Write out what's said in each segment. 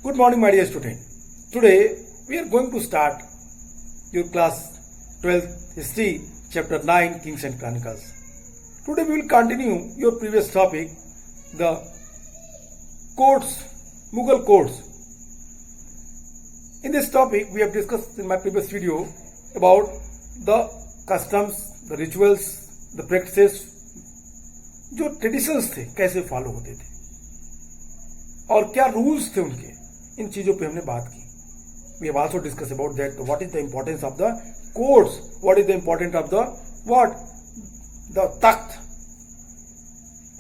Good morning, my dear student. Today we are going to start your class 12th history, chapter 9, Kings and Chronicles. Today we will continue your previous topic, the courts, Mughal courts. In this topic, we have discussed in my previous video about the customs, the rituals, the practices, जो traditions थे कैसे follow होते थे और क्या rules थे उनके, इन चीजों पे हमने बात की. We have also discuss about that what is the importance of the courts, what is the importance of the what the takht.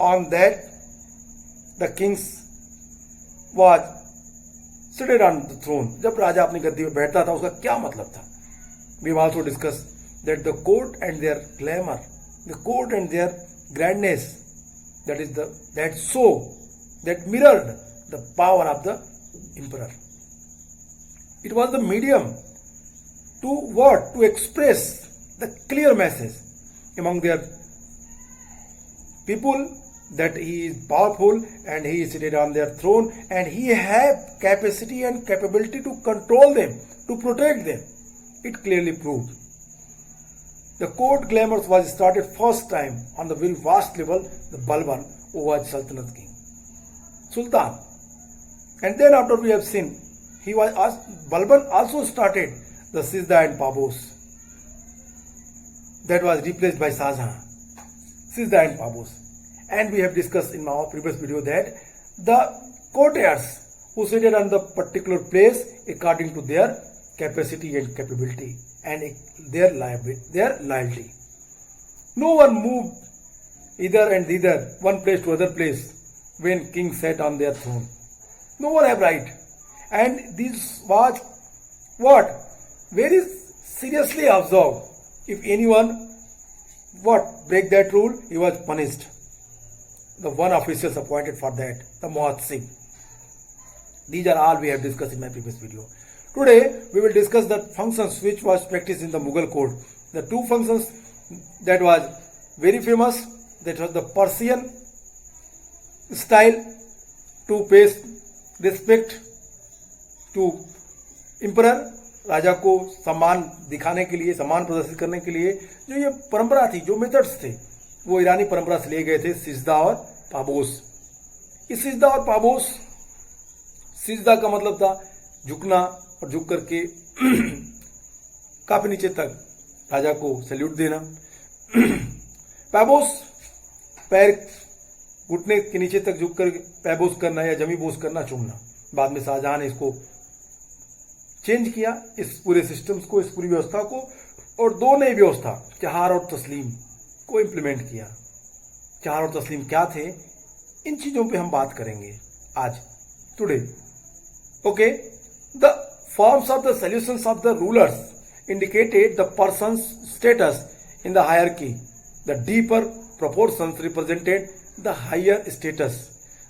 On that the kings was seated on the throne. जब राजा अपनी गद्दी पे बैठता था उसका क्या मतलब था. We have also discuss that the court and their glamour, the court and their grandness, that is that show that mirrored the power of the emperor. It was the medium to what? To express the clear message among their people that he is powerful and he is seated on their throne and he have capacity and capability to control them, to protect them. It clearly proved. The court glamours was started first time on the very vast level, the Balban, who was Sultanate king, Sultan. And then after we have seen, Balban also started the Sizda and Pabos. That was replaced by Shah Jahan, Sizda and Pabos. And we have discussed in our previous video that the courtiers who seated on the particular place according to their capacity and capability and their loyalty. No one moved either and thither, one place to other place, when king sat on their throne. No one have right. And this was what? Very seriously observed. If anyone break that rule, he was punished. The one officials appointed for that, the Muhatsib. These are all we have discussed in my previous video. Today we will discuss the functions which was practiced in the Mughal court. The two functions that was very famous, that was the Persian style to pay respect to emperor, राजा को सम्मान दिखाने के लिए, सम्मान प्रदर्शित करने के लिए जो ये परंपरा थी, जो मेथड्स थे, वो ईरानी परंपरा से लिए गए थे, सिजदा और पाबोस. इस सिजदा और पाबोस, सिजदा का मतलब था झुकना और झुक करके काफी नीचे तक राजा को सैल्यूट देना. पैबोस, पैर घुटने के नीचे तक झुक कर पैबोस करना या जमी बोस करना, चूमना. बाद में शाहजहां ने इसको चेंज किया, इस पूरे सिस्टम्स को, इस पूरी व्यवस्था को, और दो नई व्यवस्था, चहार और तस्लीम को इंप्लीमेंट किया. चहार और तस्लीम क्या थे, इन चीजों पे हम बात करेंगे आज, today. Okay. The forms of the solutions of the rulers indicated the person's status in the hierarchy. The deeper proportions represented the higher status.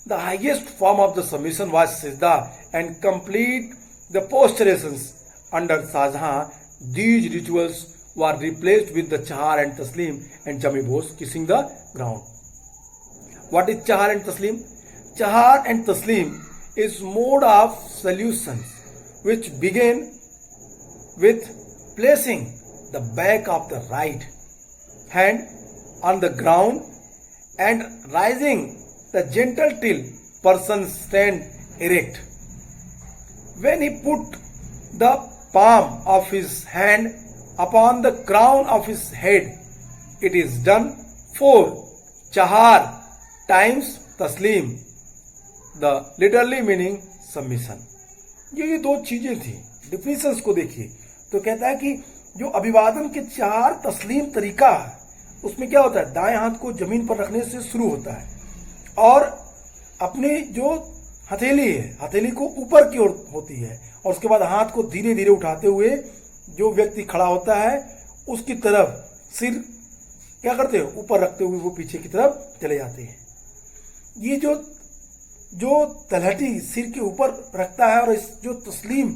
The highest form of the submission was Sizda and complete the posturations. Under Shah Jahan, these rituals were replaced with the Chahar and Taslim and Jamibos kissing the ground. What is Chahar and Taslim? Chahar and Taslim is mode of solutions which began with placing the back of the right hand on the ground and raising the gentle till person stand erect. When he put the palm of his hand upon the crown of his head, it is done 4 chahar times taslim, the literally meaning submission. ये दो चीजें थी. Definitions को देखिए तो कहता है कि जो अभिवादन के 4 तस्लीम तरीका है, उसमें क्या होता है, दाएं हाथ को जमीन पर रखने से शुरू होता है और अपनी जो हथेली है, हथेली को ऊपर की ओर होती है, और उसके बाद हाथ को धीरे धीरे उठाते हुए जो व्यक्ति खड़ा होता है उसकी तरफ सिर क्या करते हो, ऊपर रखते हुए वो पीछे की तरफ चले जाते हैं. ये जो तलहटी सिर के ऊपर रखता है और इस जो तस्लीम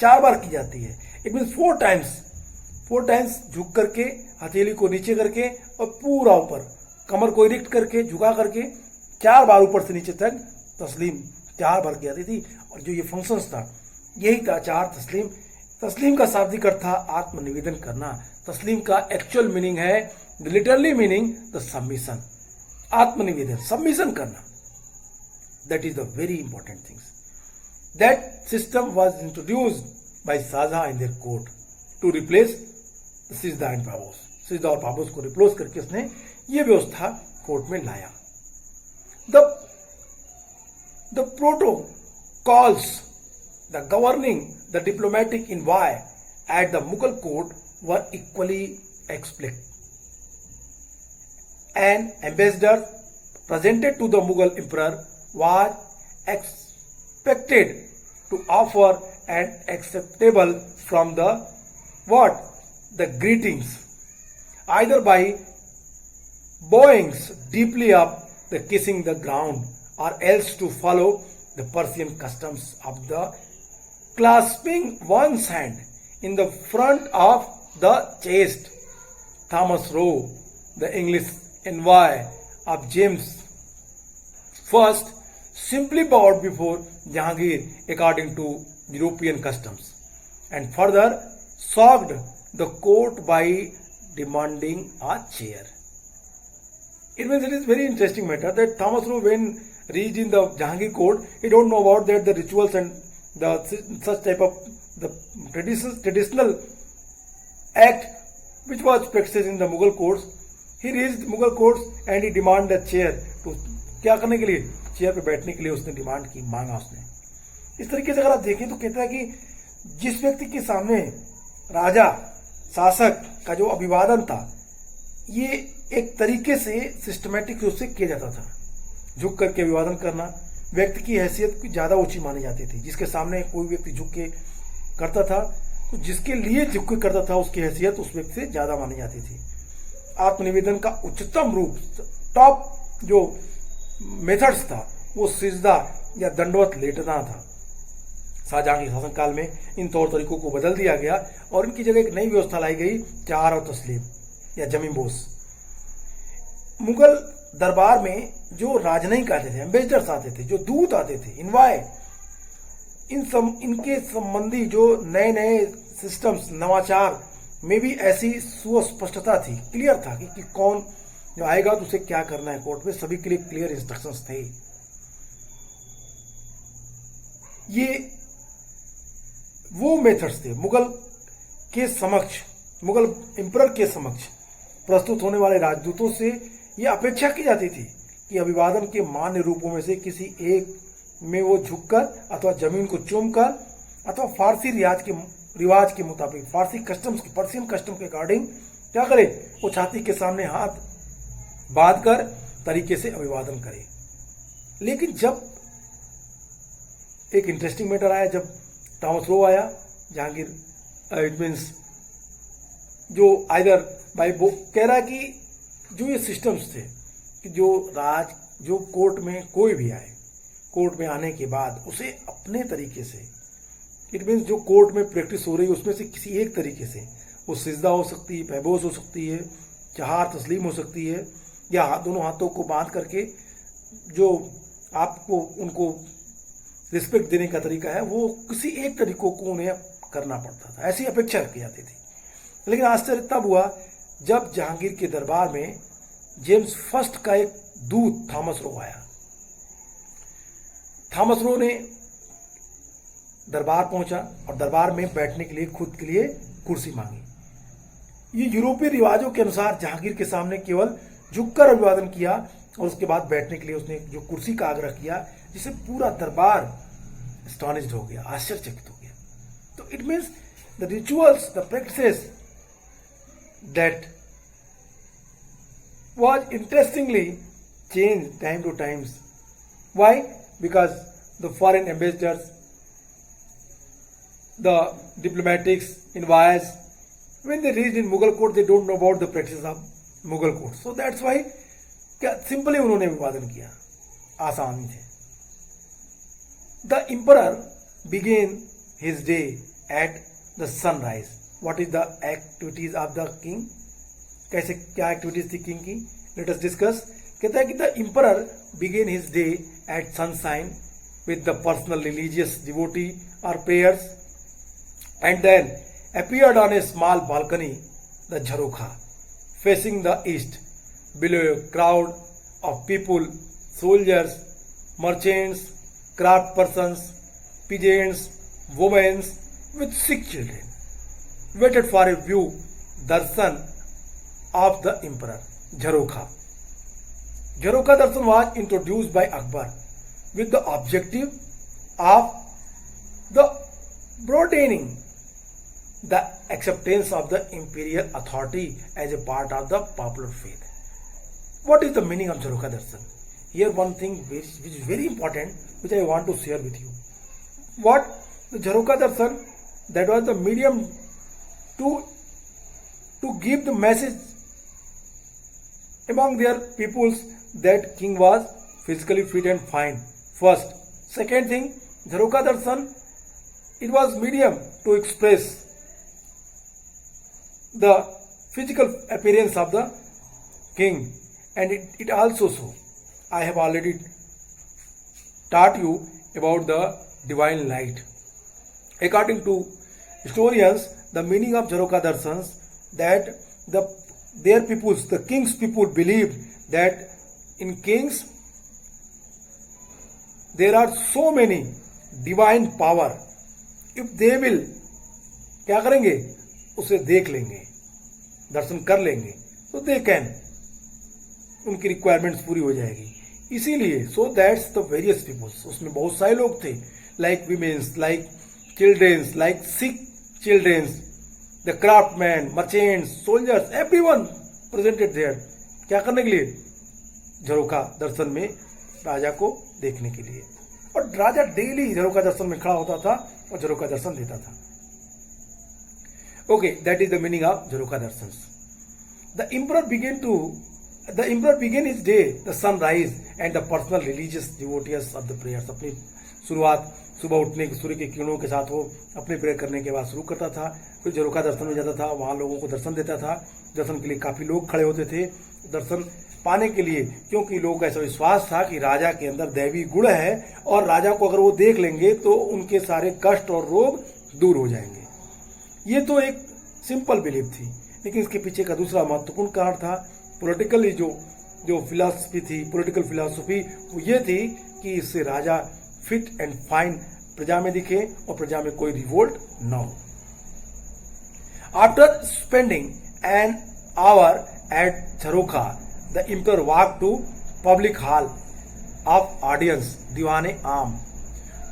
4 बार की जाती है, इट मीन 4 टाइम्स झुक करके, हथेली को नीचे करके और पूरा ऊपर कमर को इरेक्ट करके, झुका करके 4 बार ऊपर से नीचे तक तस्लीम चार भर के आती थी, और जो ये फंक्शंस था यही था चार तस्लीम। तस्लीम का शाब्दिक अर्थ था आत्मनिवेदन करना। तस्लीम का एक्चुअल मीनिंग है, लिटरली मीनिंग द सबमिशन, आत्मनिवेदन, सबमिशन करना। That is the very important things. That system was introduced by Shahjahan in their court to replace sijda and pabos. सिजदा और पाबोस को रिप्लेस करके उसने ये व्यवस्था कोर्ट में लाया। The protocols, the governing, the diplomatic envoy at the Mughal court were equally explicit. An ambassador presented to the Mughal emperor was expected to offer an acceptable from the greetings, either by bowing deeply up, the kissing the ground, or else to follow the Persian customs of the clasping one's hand in the front of the chest. Thomas Roe, the English envoy of James I, simply bowed before Jahangir according to European customs, and further shocked the court by demanding a chair. It means it is very interesting matter that Thomas Roe, when reached in the Jahangir court, he don't know about that the rituals and the such type of the traditional act which was practiced in the Mughal courts. He reached Mughal courts and he demanded a chair to क्या करने के लिए, chair पे बैठने के लिए उसने demand की, मांगा उसने। इस तरीके से अगर आप देखें तो कहता है कि जिस व्यक्ति के सामने राजा शासक का जो अभिवादन था, ये एक तरीके से सिस्टमेटिक रूप से किया जाता था। झुक करके अभिवादन करना व्यक्ति की हैसियत की ज्यादा ऊंची मानी जाती थी। जिसके सामने कोई व्यक्ति झुक के करता था, तो जिसके लिए झुक के करता था उसकी हैसियत उस व्यक्ति से ज्यादा मानी जाती थी। आत्मनिवेदन का उच्चतम रूप, टॉप जो मेथड्स था, वो सिजदा या दंडवत लेटना था। शाहजहां के शासनकाल में इन तौर तरीकों को बदल दिया गया और इनकी जगह एक नई व्यवस्था लाई गई, चार और तस्लीम या जमींबोस। मुगल दरबार में जो राजनयिक आते थे, एम्बेसडर्स आते थे, जो दूत आते थे, इनवाय, इनके संबंधी जो नए नए सिस्टम्स, नवाचार में भी ऐसी सुस्पष्टता थी, क्लियर था कि कौन जो आएगा तो उसे क्या करना है। कोर्ट में सभी के लिए क्लियर इंस्ट्रक्शंस थे। ये वो मेथड्स थे मुगल के समक्ष, मुगल एम्परर के समक्ष प्रस्तुत होने वाले राजदूतों से ये अपेक्षा की जाती थी कि अभिवादन के मान्य रूपों में से किसी एक में वो झुककर अथवा जमीन को चूमकर अथवा फारसी रिवाज के मुताबिक, फारसी कस्टम्स, पर्शियन कस्टम के अकॉर्डिंग क्या करे, वो छाती के सामने हाथ बांध कर तरीके से अभिवादन करे। लेकिन जब एक इंटरेस्टिंग मैटर आया, जब थॉमस रो आया, जहांगीर, इट मीन्स जो आइदर बाई वो कह रहा कि जो ये सिस्टम्स थे कि जो कोर्ट में कोई भी आए, कोर्ट में आने के बाद उसे अपने तरीके से, इट मीन्स जो कोर्ट में प्रैक्टिस हो रही है उसमें से किसी एक तरीके से, वो सिजदा हो सकती है, पैबोस हो सकती है, चार तस्लीम हो सकती है, या दोनों हाथों को बांध करके जो आपको उनको रिस्पेक्ट देने का तरीका है, वो किसी एक तरीकों को उन्हें करना पड़ता था, ऐसी अपेक्षा रखी जाती थी। लेकिन आश्चर्य तब हुआ जब जहांगीर के दरबार में जेम्स फर्स्ट का एक दूत थॉमस रो आया। थॉमस रो ने दरबार पहुंचा और दरबार में बैठने के लिए खुद के लिए कुर्सी मांगी। ये यूरोपीय रिवाजों के अनुसार जहांगीर के सामने केवल झुककर अभिवादन किया और उसके बाद बैठने के लिए उसने जो कुर्सी का आग्रह किया, जिससे पूरा दरबार एस्टॉनिश्ड हो गया, आश्चर्यचकित हो गया। तो it means the rituals, the practices that was interestingly changed time to times. Why? Because the foreign ambassadors, the diplomatics, envoys, when they reached in Mughal court, they don't know about the practices of Mughal court. So that's why simply उन्होंने अभिवादन किया आसानी से। The emperor began his day at the sunrise. What is the activities of the king? कैसे क्या activities थी king की? Let us discuss. कहता है कि the emperor began his day at sunshine with the personal religious devotee or prayers, and then appeared on a small balcony, the Jharokha, facing the east, below a crowd of people, soldiers, merchants, craft persons, peasants, women with sick children, waited for a view, darshan of the emperor, Jharokha. Jharokha darshan was introduced by Akbar with the objective of the broadening the acceptance of the imperial authority as a part of the popular faith. What is the meaning of Jharokha darshan? Here one thing which is very important, which I want to share with you. What the Jharokha darshan, that was the medium to give the message among their peoples that king was physically fit and fine. First. Second thing, Jharokha darshan, it was medium to express the physical appearance of the king, and it also shows. I have already taught you about the divine light. According to historians, the meaning of Jharokha darshans, that their peoples, the king's people, believed that in kings there are so many divine power. If they will, क्या करेंगे, उसे देख लेंगे, दर्शन कर लेंगे, तो they can, उनकी requirements पूरी हो जाएगी. इसीलिए so that's the various peoples, उसमें बहुत सारे लोग थे, like womens, like childrens, like sick childrens, the craftsman, merchants, soldiers, everyone presented there. क्या करने के लिए? झरोखा दर्शन में राजा को देखने के लिए. और राजा डेली झरोखा दर्शन में खड़ा होता था और झरोखा दर्शन देता था. Okay, that is the meaning of Jharokha darshans. The emperor began his day, the sunrise and the personal religious devotees of the prayers. अपनी शुरुआत सुबह उठने के सूर्य के किरणों के साथ वो अपने प्रेयर करने के बाद शुरू करता था. फिर झरोखा दर्शन में जाता था, वहाँ लोगों को दर्शन देता था. दर्शन के लिए काफी लोग खड़े होते थे दर्शन पाने के लिए, क्योंकि लोगों का ऐसा विश्वास था कि राजा के अंदर दैवी गुण है और राजा को अगर वो देख लेंगे तो उनके सारे कष्ट और रोग दूर हो जाएंगे. ये तो एक सिंपल बिलीफ थी, लेकिन इसके पीछे का दूसरा महत्वपूर्ण कारण था. पॉलिटिकली जो फिलॉसफी थी, पॉलिटिकल फिलॉसफी, वो ये थी कि इससे राजा फिट एंड फाइन प्रजा में दिखे और प्रजा में कोई रिवोल्ट न हो. After spending an hour at jharokha, the emperor walk to public hall of audience, Diwane Aam,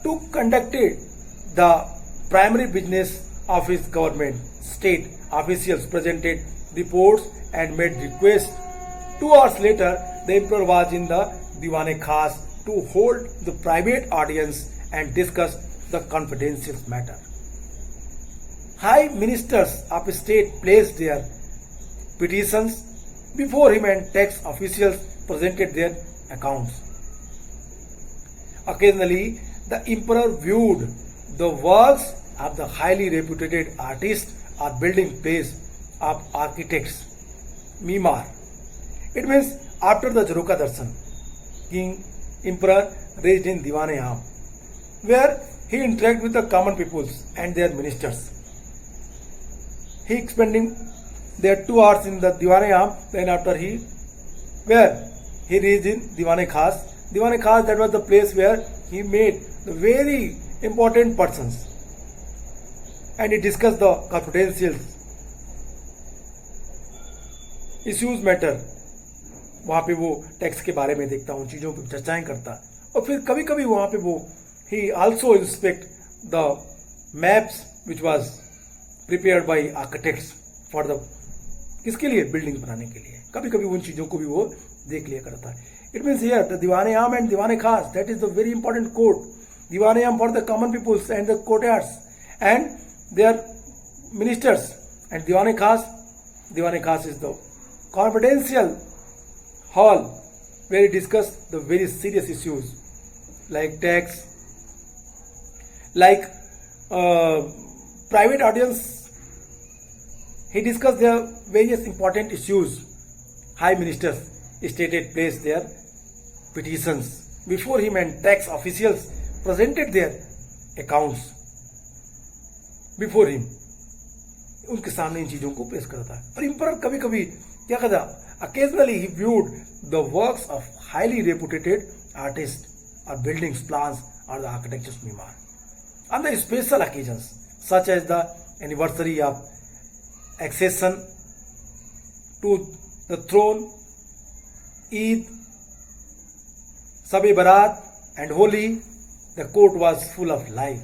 to conducted the primary business of his government. State officials presented reports and made requests. 2 hours later, the emperor was in the Diwan-e Khas to hold the private audience and discuss the confidential matter. High ministers of state placed their petitions before him and tax officials presented their accounts. Occasionally, the emperor viewed the works of the highly reputed artists or building place of architects. Mimar. It means after the Jharokha darshan, King Emperor raised in Diwan-e-Aam, where he interacted with the common peoples and their ministers. He expending their 2 hours in the Diwan-e-Aam. Then after he reached in Diwan-e Khas. Diwan-e Khas, that was the place where he made the very important persons, and he discussed the confidential issues matter. वहाँ पे वो tax के बारे में देखता, उन चीज़ों पर चर्चाएं करता. और फिर कभी कभी वहाँ पे वो he also inspect the maps which was prepared by architects for the, किसके लिए? बिल्डिंग बनाने के लिए. कभी कभी उन चीज़ों को भी वो देख लिया करता है. It means here the Diwan-e-Aam and Diwan-e Khas, that is the very important code. Diwan-e-Aam for the common peoples and the courtiers and their ministers, and Diwan-e Khas is the confidential hall where he discussed the very serious issues like tax, like private audience. He discussed their various important issues. High ministers stated placed their petitions before him and tax officials presented their accounts before him. उनके सामने इन चीजों को पेश करता है. और emperor कभी कभी क्या करता, occasionally he viewed the works of highly reputed artists or buildings plans or the architecture's mimar on the special occasions such as the anniversary of accession to the throne, Eid, Shab-e Barat and Holi. The court was full of life.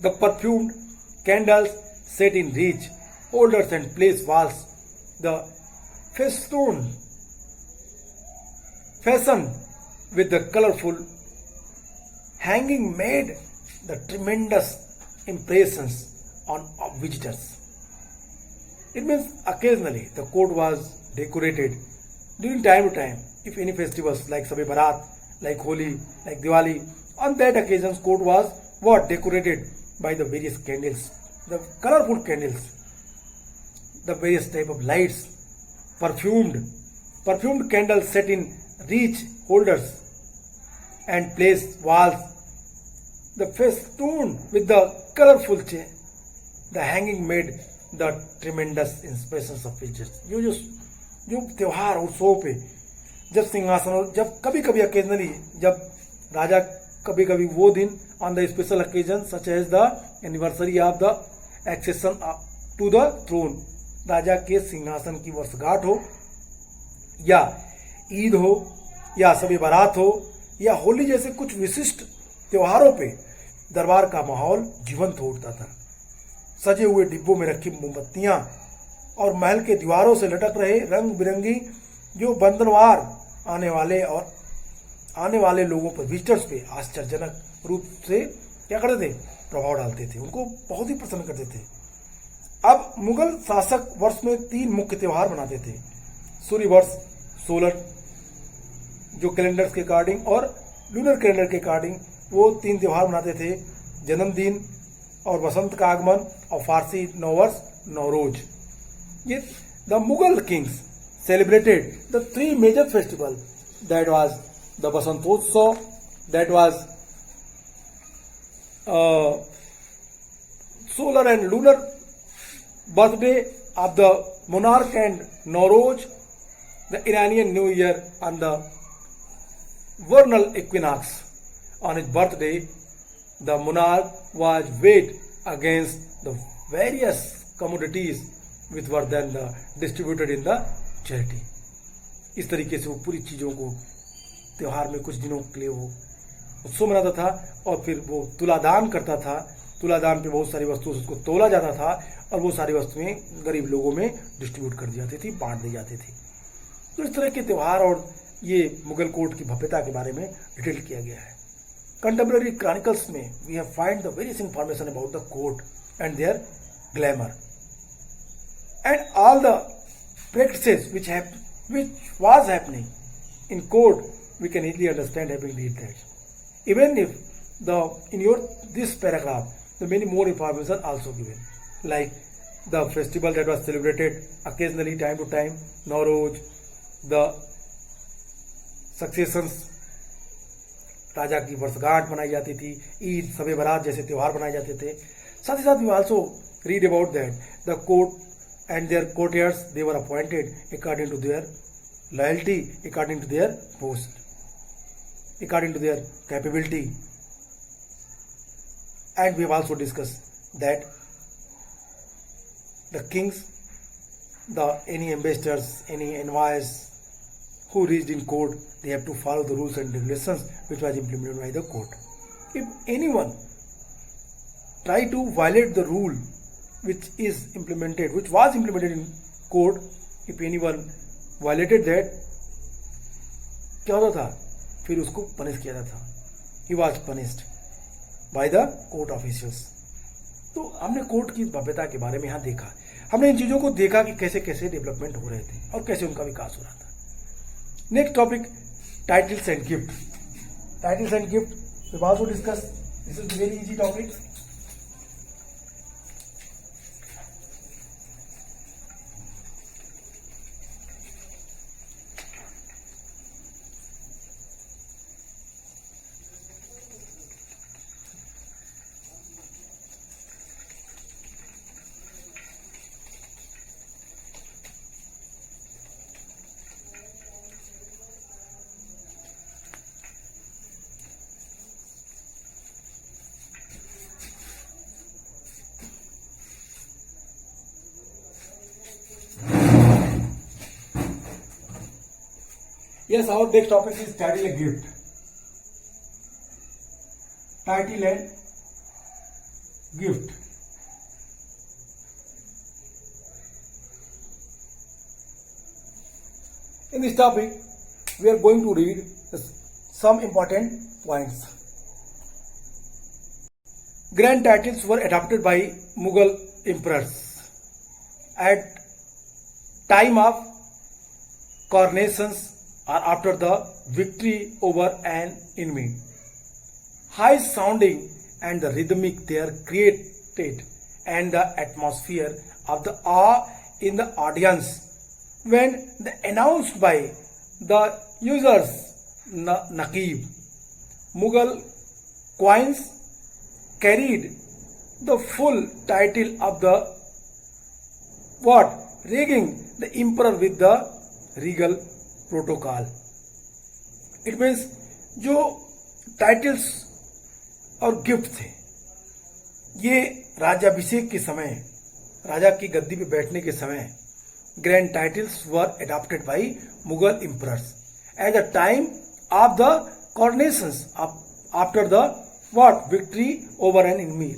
The perfumed candles set in rich holders and place walls, the festoon fashioned with the colorful hanging made the tremendous impressions on visitors. It means occasionally the court was decorated during time to time. If any festivals like Shab-e Barat, like Holi, like Diwali, on that occasion court was what? Decorated by the various candles, the colorful candles, the various type of lights, perfumed candles set in rich holders and placed walls, the festoon with the colorful the hanging made the tremendous inspirations of pictures. जो त्योहार उत्सव पे जब सिंहासन, जब कभी कभी occasionally जब राजा कभी कभी वो दिन on the special occasion such as the anniversary of the accession to the throne, राजा के सिंहासन की वर्षगांठ हो या ईद हो या शब-ए बारात हो या होली जैसे कुछ विशिष्ट त्योहारों पे दरबार का माहौल जीवंत हो उठता था. सजे हुए डिब्बों में रखी मोमबत्तियां और महल के दीवारों से लटक रहे रंग बिरंगी जो बंधनवार आने वाले लोगों पर, विजिटर्स पे आश्चर्यजनक रूप से क्या करते थे, प्रभाव डालते थे, उनको बहुत ही प्रसन्न करते थे. अब मुगल शासक वर्ष में 3 मुख्य त्योहार मनाते थे. सूर्य वर्ष सोलर जो कैलेंडर्स के अकॉर्डिंग और लूनर कैलेंडर के अकॉर्डिंग वो 3 त्योहार मनाते थे, जन्मदिन और बसंत का आगमन और फारसी नववर्ष नवरोज. ये the Mughal Kings celebrated the 3 major festivals, that was the Basantotsav, that was solar and lunar birthday of the monarch, and Nowruz, the Iranian New Year on the vernal equinox. On his birthday, the monarch was weighed against the various commodities which were then distributed in the charity. इस तरीके से वो पूरी चीज़ों को त्योहार में कुछ दिनों के लिए वो उत्सव मनाता था और फिर वो तुलादान करता था. तुलादान पे बहुत सारी वस्तुओं से उसको तोला जाता था और वो सारी वस्तुएं गरीब लोगों में डिस्ट्रीब्यूट कर दी जाती थी, बांट दी जाती थी. तो इस तरह के त्यौहार और ये मुगल कोर्ट की भव्यता के बारे में डिटेल किया गया है. कंटेम्प्रेरी क्रॉनिकल्स में we have find the various information about the court and their glamour and all the practices which was happening in court. We can easily understand having read that. Even if this paragraph, the many more information are also given, like the festival that was celebrated occasionally time to time, Nowruz, the successions, राजा की वर्षगांठ मनाई जाती थी, ईद, शब-ए बारात जैसे त्योहार मनाए जाते थे. साथ ही साथ we also read about that the court and their courtiers, they were appointed according to their loyalty, according to their post, according to their capability. And we have also discussed that the kings, any ambassadors, any envoys who reached in court, they have to follow the rules and regulations which was implemented by the court. If anyone try to violate the rule which was implemented in court, if anyone violated that, क्या होता था, फिर उसको punish किया जाता था. He was punished by the court officials. तो हमने कोर्ट की भव्यता के बारे में यहाँ देखा, हमने इन चीजों को देखा कि कैसे कैसे डेवलपमेंट हो रहे थे और कैसे उनका विकास हो रहा था. Next topic, titles and gift. Titles and gift we also discuss. This is very easy topic. Yes, our next topic is title and gift. Title and gift. In this topic, we are going to read some important points. Grand titles were adopted by Mughal emperors at time of coronations or after the victory over an enemy. High sounding and the rhythmic there created and the atmosphere of the awe in the audience when announced by the user's Naqib. Mughal coins carried the full title of the regging the emperor with the regal protocol. It means जो titles और gift थे ये राज्याभिषेक के समय राजा की गद्दी पे बैठने के समय grand titles were adopted by Mughal emperors at the time of the coronations after the victory over an enemy.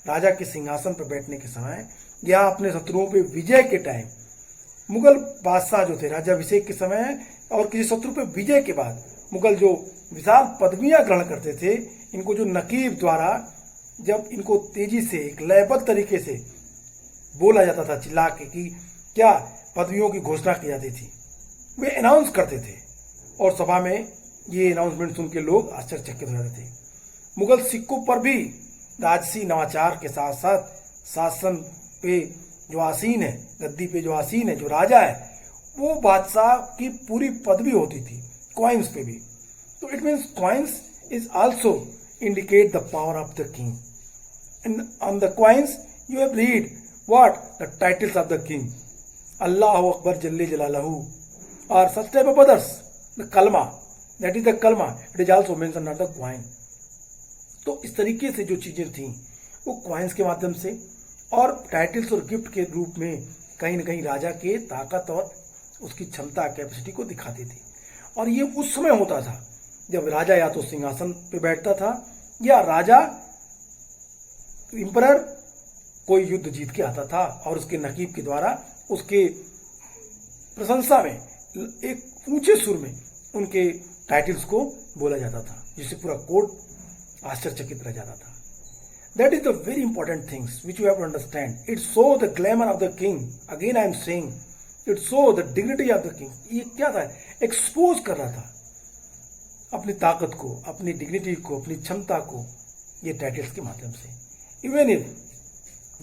राजा के सिंहासन पर बैठने के समय या अपने शत्रुओं पे विजय के टाइम मुगल बादशाह जो थे राज्याभिषेक के समय और किसी शत्रु पे विजय के बाद मुगल जो विशाल पदवियां ग्रहण करते थे इनको जो नकीब द्वारा जब इनको तेजी से एक लयबद्ध तरीके से बोला जाता था चिल्ला के कि क्या पदवियों की घोषणा की जाती थी वे अनाउंस करते थे और सभा में ये अनाउंसमेंट सुन के लोग आश्चर्यचकित हो जाते थे। मुगल सिक्कों पर भी राजसी नवाचार के साथ साथ शासन पे जो आसीन है गद्दी पे जो आसीन है जो राजा है वो बादशाह की पूरी पदवी होती थी कॉइन्स पे भी। तो it means coins is also indicate the power of the king and on the coins you have read the titles of the king Allah Akbar Jalle Jalalahu और such type of others the kalma that is the kalma it is also mention on the coin. तो इस तरीके से जो चीजें थी वो coins के माध्यम से और टाइटल्स और गिफ्ट के रूप में कहीं न कहीं राजा के ताकत और उसकी क्षमता कैपेसिटी को दिखाती थी। और ये उस समय होता था जब राजा या तो सिंहासन पे बैठता था या राजा एम्परर कोई युद्ध जीत के आता था और उसके नकीब के द्वारा उसके प्रशंसा में एक ऊंचे सुर में उनके टाइटल्स को बोला जाता था जिससे पूरा कोर्ट आश्चर्यचकित रह जाता था। That is the very important things which you have to understand. It shows the glamour of the king. Again I am saying, it shows the dignity of the king. ये क्या था? एक्सपोज कर रहा था अपनी ताकत को, अपनी डिग्निटी को, अपनी क्षमता को ये टाइटल्स के माध्यम से। Even if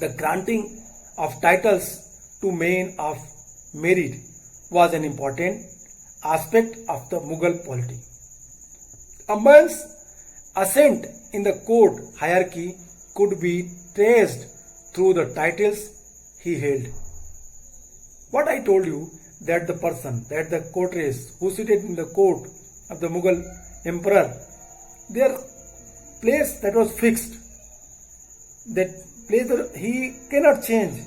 the granting of titles to men of merit was an important aspect of the Mughal polity. A man's ascent in the court hierarchy could be traced through the titles he held. What I told you that the person, that the courtiers who seated in the court of the Mughal emperor, their place that was fixed, that place that he cannot change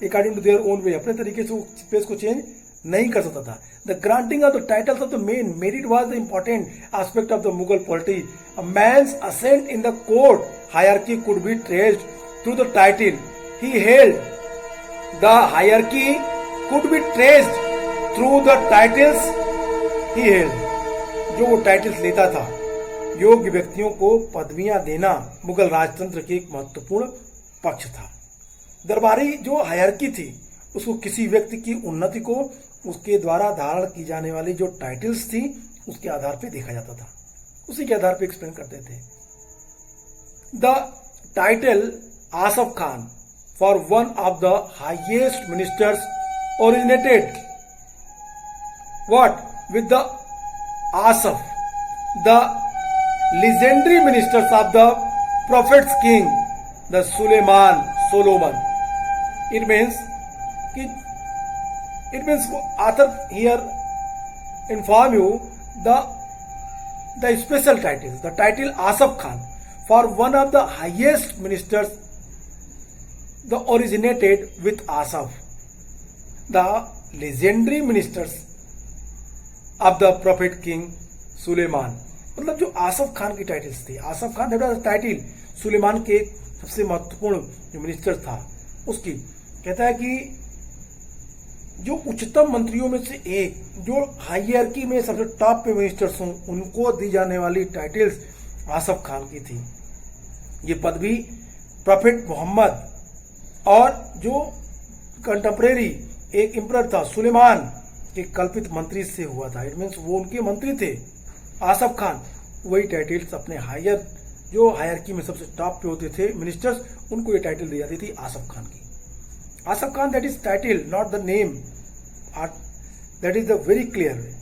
according to their own way. अपने तरीके से वो place को change नहीं कर सकता था। The granting of the titles of the main merit was the important aspect of the Mughal polity. A man's ascent in the court hierarchy could be traced through the title he held. The hierarchy could be traced through the titles he held. जो वो titles लेता था योग्य व्यक्तियों को पदवियां देना मुगल राजतंत्र के एक महत्वपूर्ण पक्ष था। दरबारी जो हायरकी थी उसको किसी व्यक्ति की उन्नति को उसके द्वारा धारण की जाने वाली जो टाइटल्स थी उसके आधार पे देखा जाता था, उसी के आधार पे एक्सप्लेन करते थे। The title Asaf Khan for one of the highest ministers originated with the Asaf the legendary ministers of the prophet's king, the Solomon. It means author here inform you the special titles. The title Asaf Khan for one of the highest ministers, the originated with Asaf. The legendary ministers of the prophet king Sulaiman. मतलब जो आसफ खान की titles थी, Asaf Khan that was title Sulaiman के सबसे महत्वपूर्ण जो minister था उसकी। कहता है कि जो उच्चतम मंत्रियों में से एक, जो हायरार्की में सबसे टॉप पे मिनिस्टर्स हों, उनको दी जाने वाली टाइटल्स आसफ खान की थी। ये पदवी प्रॉफिट मोहम्मद और जो कंटेम्परेरी एक एम्परर था सुलेमान के कल्पित मंत्री से हुआ था। इट मीन्स वो उनके मंत्री थे आसफ खान, वही टाइटल्स अपने हायर जो हायरार्की में सबसे टॉप पे होते थे मिनिस्टर्स, उनको ये टाइटल दी जाती थी आसफ खान की। Asaf Khan that is title not the name, that is the very clear way.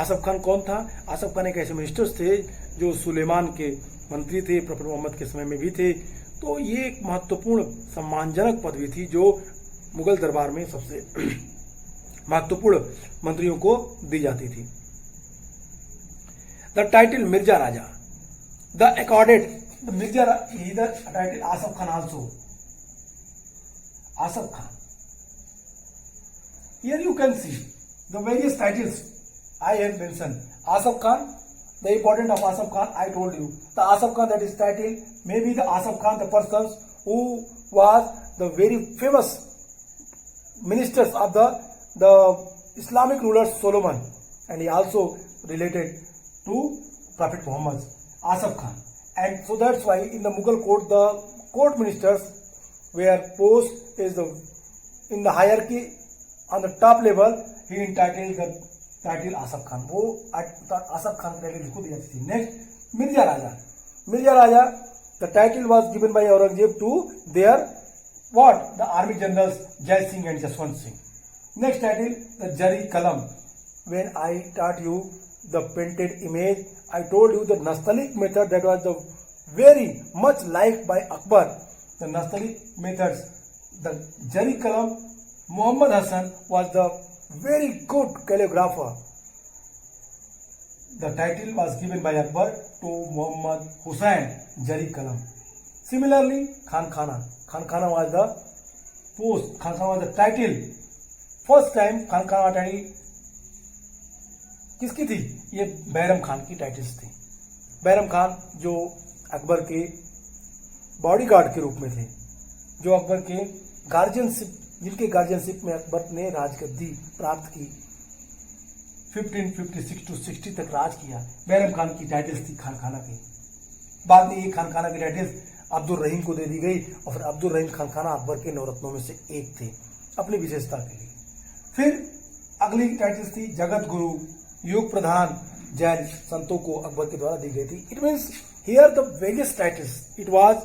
Asaf Khan कौन था? आसफ खान एक ऐसे मिनिस्टर्स थे जो सुलेमान के मंत्री थे, प्रॉफिट मोहम्मद के समय में भी थे। तो ये एक महत्वपूर्ण सम्मानजनक पदवी थी जो मुगल दरबार में सबसे महत्वपूर्ण मंत्रियों को दी जाती थी। The title Mirza Raja, the accorded the Mirza the title Asaf Khan also. Asaf Khan, here you can see the various titles I have mentioned. Asaf Khan, the importance of Asaf Khan I told you. The Asaf Khan that is title, maybe the Asaf Khan, the persons who was the very famous ministers of the Islamic rulers Solomon, and he also related to Prophet Muhammad, Asaf Khan. And so that's why in the Mughal court, the court ministers where post is in the hierarchy on the top level, he entitled the title Asaf Khan. वो आसफ खान की title इसको दी जाती थी। Next Mirza Raja. Mirza Raja, the title was given by Aurangzeb to their what? The army generals Jai Singh and Jaswant Singh. Next title, the Jari Kalam. When I taught you the painted image, I told you the Nastaliq method that was the very much liked by Akbar. The Nastaliq methods, the Jari Kalam, Muhammad Hassan was the very good calligrapher. The title was given by Akbar to Muhammad Hussain Jari Kalam. Similarly, Khan Khana. Khan Khana was the post. Khan Khana was the title. First time Khan Khana title किसकी थी? ये बैरम खान की titles थी। बैरम खान जो अकबर के bodyguard के रूप में थे, जो अकबर के गार्जियनशिप, जिनके गार्जियनशिप में अकबर ने राजगद्दी प्राप्त की, 1556 to 60 तक राज किया। बैरम खान की टाइटल्स थी खान खाना की। बाद में ये खान खाना की टाइटल्स अब्दुल रहीम को दे दी गई और फिर अब्दुल रहीम खान खाना अकबर के नवरत्नों में से एक थे अपनी विशेषता के लिए। फिर अगली टाइटल्स थी जगत गुरु, योग प्रधान, जैन संतों को अकबर के द्वारा दी गई थी। It means here the various titles, it was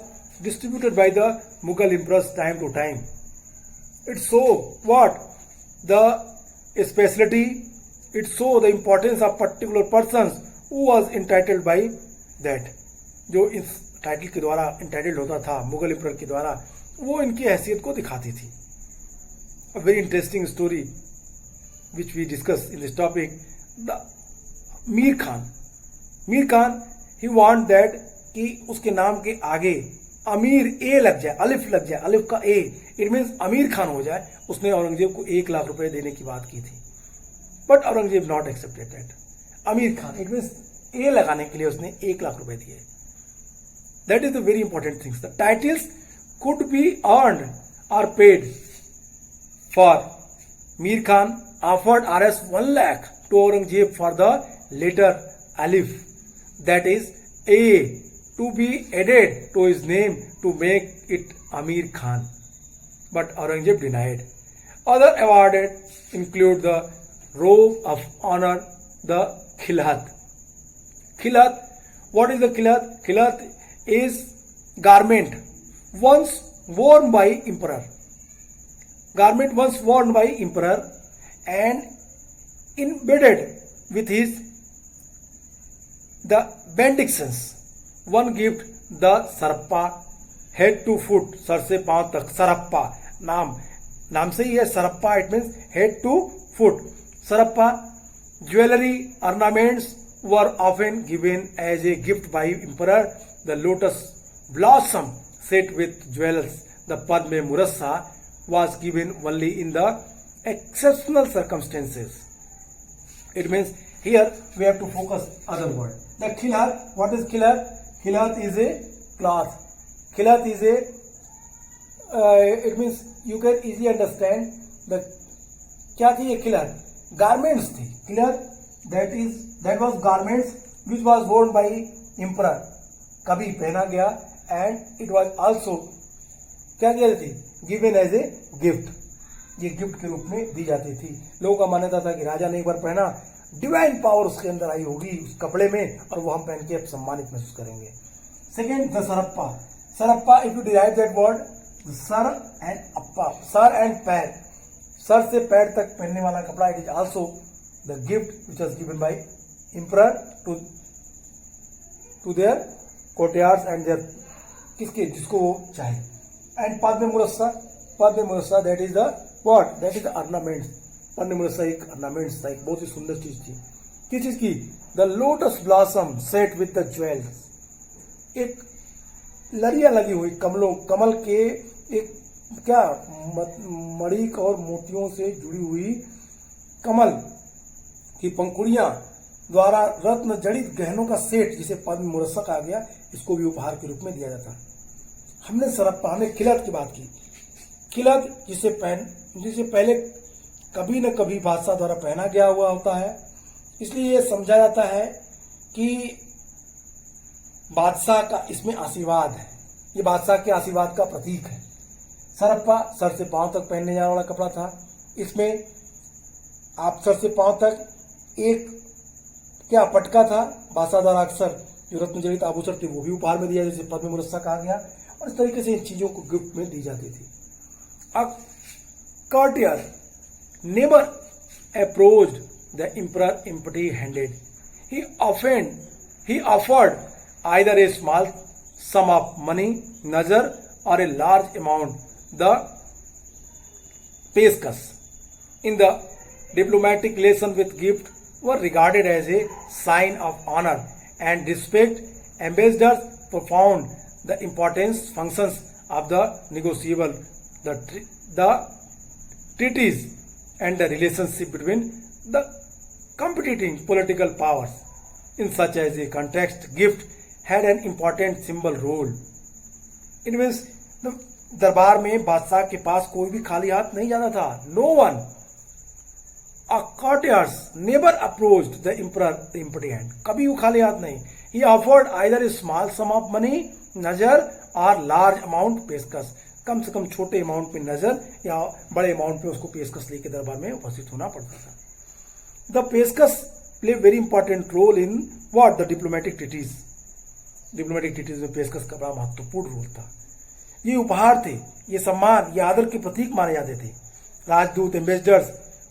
distributed by the Mughal emperors time to time. It show what? The speciality, it show the importance of particular persons who was entitled by that. जो इस title के द्वारा entitled होता था Mughal emperor के द्वारा, वो इनकी हैसियत को दिखाती थी। A very interesting story which we discussed in this topic, the Mir Khan. Mir Khan, he want that कि उसके नाम के आगे अमीर ए लग जाए, अलिफ लग जाए, अलिफ का ए, इट मीन्स अमीर खान हो जाए। उसने औरंगजेब को 1 लाख रुपए देने की बात की थी, but Aurangzeb not accepted that. अमीर खान, इट मीन्स ए लगाने के लिए उसने 1 लाख रुपए दिए। That is the very important things. The titles could be earned और paid for. Mir Khan offered Rs 1 lakh to Aurangzeb for the letter Alif, that is A, to be added to his name to make it Amir Khan, but Aurangzeb denied. Other awarded include the robe of honor, the Khilhat. Khilhat, what is the Khilhat? Khilhat is garment once worn by emperor. Garment once worn by emperor and embedded with his the benedictions. One gift the sarappa, head to foot, सर से पांव तक, सरप्पा नाम से ही है सरप्पा, it means head to foot. Sarappa jewellery ornaments were often given as a gift by emperor. The lotus blossom set with jewels, the Padme Murassa, was given only in the exceptional circumstances. It means here we have to focus other word. The khilhat, what is khilhat? Khilhat is a cloth. Khilhat is a it means you can easily understand the क्या थी ये खिलत? Garments थी. खिलत that was garments which was worn by emperor. कभी पहना गया and it was also क्या किया थी? Given as a gift. ये गिफ्ट के रूप में दी जाती थी. लोगों का मान्यता था कि राजा ने एक बार पहना, डिवाइन पावर उसके अंदर आई होगी उस कपड़े में और वो हम पहन के अब सम्मानित महसूस करेंगे. Second, the sarappa. Sarappa, if you derive that word, sar and appa, sar and pair, सर से पैर तक पहनने वाला कपड़ा. It is also the gift which was given by emperor to their courtiers and their किसके जिसको वो चाहे. एंड पाद में मुरस्सा that is the what? That is the ornaments. पन्ने मुरस्सा एक ऑर्नामेंट्स था, एक बहुत ही सुंदर चीज थी. किस चीज की? The lotus blossom set with the jewels. एक लड़ियां लगी हुई कमल के एक क्या मणिक और मोतियों से जुड़ी हुई कमल की पंखुड़ियां द्वारा रत्न जड़ित गहनों का सेट, जिसे पद्म मुरस्सा कहा गया, इसको भी उपहार के रूप में दिया जाता. हमने खिलत की बात की. खिलत जिसे पहले कभी न कभी बादशाह द्वारा पहना गया हुआ होता है, इसलिए यह समझा जाता है कि बादशाह का इसमें आशीर्वाद है. ये बादशाह के आशीर्वाद का प्रतीक है. सरप्पा सर से पांव तक पहनने जाने वाला कपड़ा था. इसमें आप सर से पांव तक एक क्या पटका था. बादशाह द्वारा अक्सर जो रत्न जड़ित आभूषण थे वो भी उपहार में दिया, जैसे पद्म मुरस्सा कहा गया, और इस तरीके से इन चीजों को गिफ्ट में दी जाती थी. अब courtier never approached the emperor empty-handed. He offered either a small sum of money, nazar, or a large amount, the peskas. In the diplomatic relation with gift were regarded as a sign of honor and respect. Ambassadors performed the important functions of the negotiable, the treaties, and the relationship between the competing political powers. In such as a context, gift had an important symbol role. It means दरबार में बादशाह के पास कोई भी खाली हाथ नहीं जाता था. No one, courtiers never approached the emperor empty-handed. कभी वो खाली हाथ नहीं. He offered either a small sum of money, nazar, or large amount peskas. कम से कम छोटे अमाउंट में नजर या बड़े अमाउंट में उसको पेशकश लेके दरबार में उपस्थित होना पड़ता था. The peshkash play very important role in what? The diplomatic treaties. Diplomatic treaties में पेशकश का बड़ा महत्वपूर्ण रोल था. ये उपहार थे, ये सम्मान, ये आदर के प्रतीक माने जाते थे. राजदूत, एम्बेसडर्स,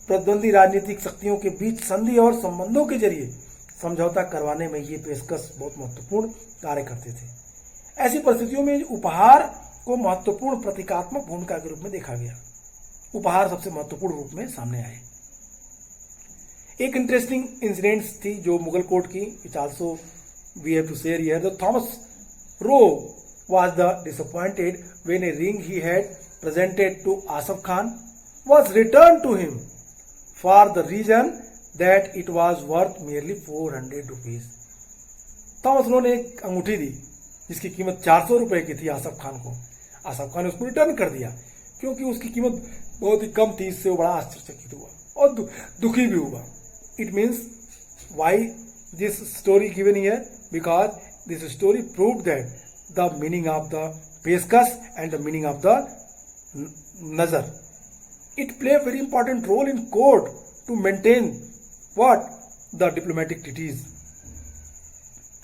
प्रतिद्वंदी राजनीतिक शक्तियों के बीच संधि और संबंधों के जरिए समझौता करवाने में ये पेशकश बहुत महत्वपूर्ण कार्य करते थे. ऐसी परिस्थितियों में उपहार को महत्वपूर्ण प्रतीकात्मक भूमिका के रूप में देखा गया. उपहार सबसे महत्वपूर्ण रूप में सामने आए. एक इंटरेस्टिंग इंसिडेंट थी जो मुगल कोर्ट की, which also we have to share here. The Thomas Roe was the disappointed when a ring he had presented to Asaf Khan was return to him for the reason that it was worth merely 400 rupees. Thomas Roe ने एक अंगूठी दी जिसकी कीमत 400 रुपए की थी आसफ खान को. आसफ खान ने उसको रिटर्न कर दिया क्योंकि उसकी कीमत बहुत ही कम थी. इससे वो बड़ा आश्चर्यचकित हुआ और दुखी भी हुआ. It means why this story given here? Because this story proved that the meaning of the peshkash and the meaning of the nazar. It play very important role in court to maintain what? The diplomatic treaties,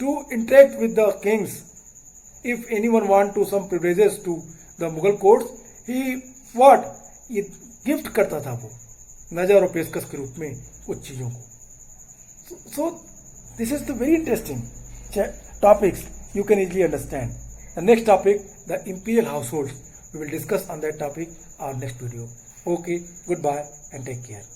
to interact with the kings. If anyone want to some privileges to the Mughal courts, he what? ये gift करता था वो नजर और पेशकश के रूप में कुछ चीजों को. So this is the very interesting topics you can easily understand. The next topic, the imperial households. We will discuss on that topic our next video. Okay, goodbye and take care.